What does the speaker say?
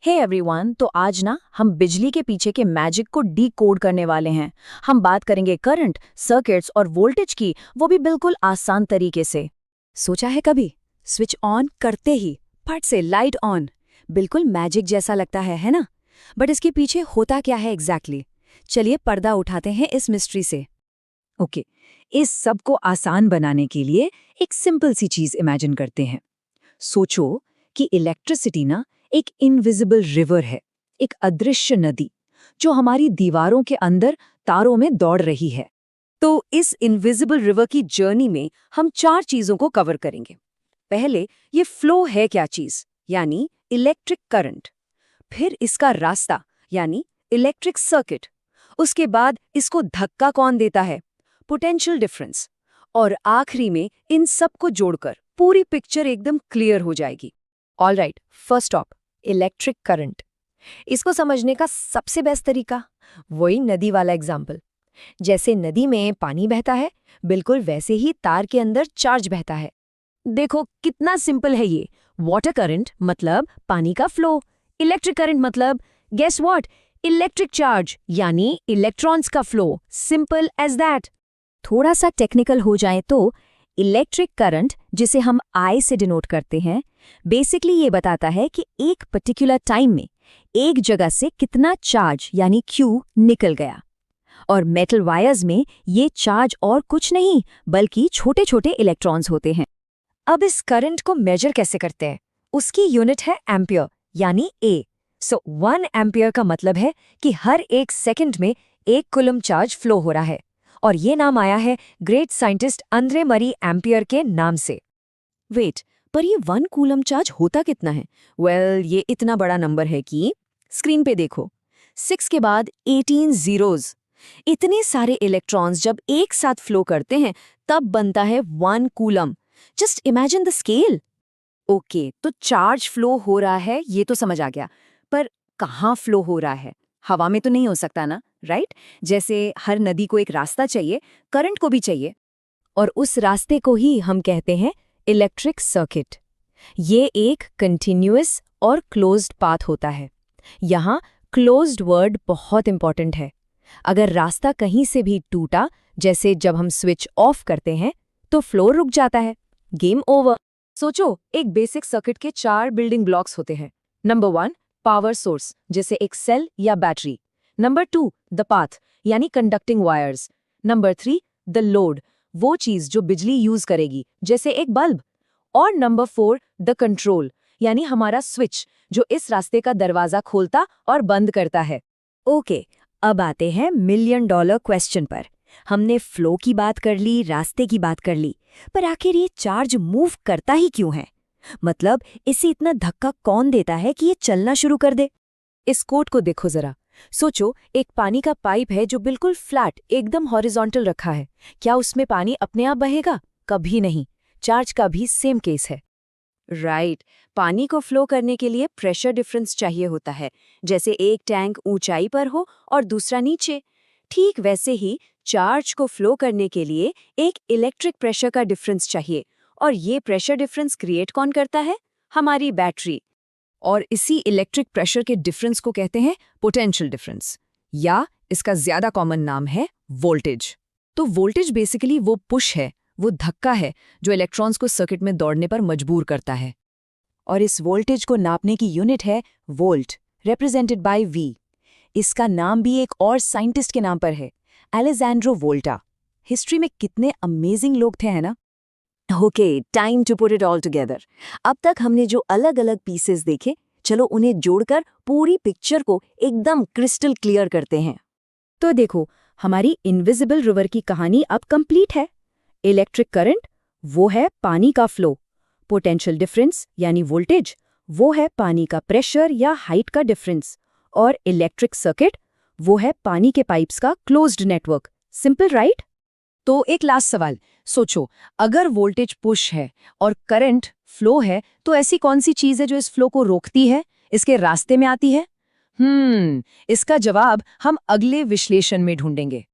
Hey everyone, तो आज ना हम बिजली के पीछे के मैजिक को डीकोड करने वाले हैं। हम बात करेंगे करंट, सर्किट्स और वोल्टेज की, वो भी बिल्कुल आसान तरीके से। सोचा है कभी स्विच ऑन करते ही फट से लाइट ऑन? बिल्कुल मैजिक जैसा लगता है ना? बट इसके पीछे होता क्या है एग्जैक्टली? चलिए पर्दा उठाते हैं इस मिस्ट्री से। ओके, इस सब को आसान बनाने के लिए एक सिंपल सी चीज इमेजिन करते हैं। सोचो कि इलेक्ट्रिसिटी ना एक इनविजिबल रिवर है, एक अदृश्य नदी जो हमारी दीवारों के अंदर तारों में दौड़ रही है। तो इस इनविजिबल रिवर की जर्नी में हम 4 चीजों को कवर करेंगे। पहले ये फ्लो है क्या चीज, यानी इलेक्ट्रिक करंट। फिर इसका रास्ता, यानी इलेक्ट्रिक सर्किट। उसके बाद इसको धक्का कौन देता है, पोटेंशियल डिफरेंस। और आखिरी में इन सब को जोड़कर पूरी पिक्चर एकदम क्लियर हो जाएगी। Alright, first stop, electric current. इसको समझने का सबसे बेस्ट तरीका वही नदी वाला एग्जाम्पल। जैसे नदी में पानी बहता है, बिल्कुल वैसे ही तार के अंदर चार्ज बहता है। देखो कितना सिंपल है ये। वाटर करंट मतलब पानी का फ्लो, इलेक्ट्रिक करंट मतलब गेस व्हाट, इलेक्ट्रिक चार्ज यानी इलेक्ट्रॉन्स का फ्लो। Simple as that. थोड़ा सा टेक्निकल हो जाए तो इलेक्ट्रिक करंट, जिसे हम I से डिनोट करते हैं, बेसिकली ये बताता है कि एक पर्टिकुलर टाइम में एक जगह से कितना चार्ज यानी Q निकल गया। और मेटल वायर्स में ये चार्ज और कुछ नहीं बल्कि छोटे छोटे इलेक्ट्रॉन्स होते हैं। अब इस करंट को मेजर कैसे करते हैं? उसकी यूनिट है एम्पियर यानी A। सो 1 एम्पियर का मतलब है कि हर 1 सेकंड में 1 कूलम चार्ज फ्लो हो रहा है। और ये नाम आया है ग्रेट साइंटिस्ट अंद्रे मरी एम्पियर के नाम से। वेट, पर ये 1 कूलम चार्ज होता कितना है? ये इतना बड़ा नंबर है कि स्क्रीन पे देखो, 6 के बाद 18 जीरोज। इतने सारे इलेक्ट्रॉन्स जब एक साथ फ्लो करते हैं तब बनता है 1 coulomb. Just imagine the scale. Okay, तो चार्ज फ्लो हो रहा है ये तो समझ आ गया, पर कहाँ फ्लो हो रहा है? हवा में तो नहीं हो सकता ना, राइट? जैसे हर नदी को एक रास्ता चाहिए, करंट को भी चाहिए। और उस रास्ते को ही हम कहते हैं इलेक्ट्रिक सर्किट। ये एक कंटिन्यूअस और क्लोज्ड पाथ होता है। यहाँ क्लोज्ड वर्ड बहुत इंपॉर्टेंट है। अगर रास्ता कहीं से भी टूटा, जैसे जब हम स्विच ऑफ करते हैं, तो फ्लो रुक जाता है, गेम ओवर। सोचो, एक बेसिक सर्किट के 4 बिल्डिंग ब्लॉक्स होते हैं। नंबर 1 पावर सोर्स, जैसे एक सेल या बैटरी। नंबर 2 द पाथ, यानी conducting wires. Number 3 the load, वो चीज जो बिजली यूज करेगी, जैसे एक बल्ब। और नंबर 4 द कंट्रोल, यानी हमारा स्विच जो इस रास्ते का दरवाजा खोलता और बंद करता है। ओके, अब आते हैं $1,000,000 क्वेश्चन पर। हमने फ्लो की बात कर ली, रास्ते की बात कर ली, पर आखिर ये चार्ज मूव करता ही क्यों है? मतलब इसे इतना धक्का कौन देता है कि ये चलना शुरू कर दे? इस कोड को देखो जरा। सोचो, एक पानी का पाइप है जो बिल्कुल फ्लैट, एकदम हॉरिजॉन्टल रखा है। क्या उसमें पानी अपने आप बहेगा? कभी नहीं। चार्ज का भी सेम केस है। राइट, पानी को फ्लो करने के लिए प्रेशर डिफरेंस चाहिए होता है, जैसे एक टैंक ऊंचाई पर हो और दूसरा नीचे। ठीक वैसे ही चार्ज को फ्लो करने के लिए एक इलेक्ट्रिक प्रेशर का डिफरेंस चाहिए। और ये प्रेशर डिफरेंस क्रिएट कौन करता है? हमारी बैटरी। और इसी इलेक्ट्रिक प्रेशर के डिफरेंस को कहते हैं पोटेंशियल डिफरेंस, या इसका ज्यादा कॉमन नाम है वोल्टेज। तो वोल्टेज बेसिकली वो पुश है, वो धक्का है जो इलेक्ट्रॉन्स को सर्किट में दौड़ने पर मजबूर करता है। और इस वोल्टेज को नापने की यूनिट है वोल्ट, रिप्रेजेंटेड बाय V। इसका नाम भी एक और साइंटिस्ट के नाम पर है, अलेजेंड्रो वोल्टा। हिस्ट्री में कितने अमेजिंग लोग थे, है ना? Okay, time to put it all together. अब तक हमने जो अलग अलग पीसेस देखे, चलो उन्हें जोड़कर पूरी पिक्चर को एकदम क्रिस्टल क्लियर करते हैं। तो देखो, हमारी इनविजिबल रिवर की कहानी अब कंप्लीट है। इलेक्ट्रिक करंट, वो है पानी का फ्लो। पोटेंशियल डिफरेंस यानी वोल्टेज, वो है पानी का प्रेशर या हाइट का डिफरेंस। और इलेक्ट्रिक सर्किट, वो है पानी के पाइप्स का क्लोज्ड नेटवर्क। Simple, right? तो एक लास्ट सवाल। सोचो, अगर वोल्टेज पुश है और करंट फ्लो है, तो ऐसी कौन सी चीज है जो इस फ्लो को रोकती है, इसके रास्ते में आती है? इसका जवाब हम अगले विश्लेषण में ढूंढेंगे।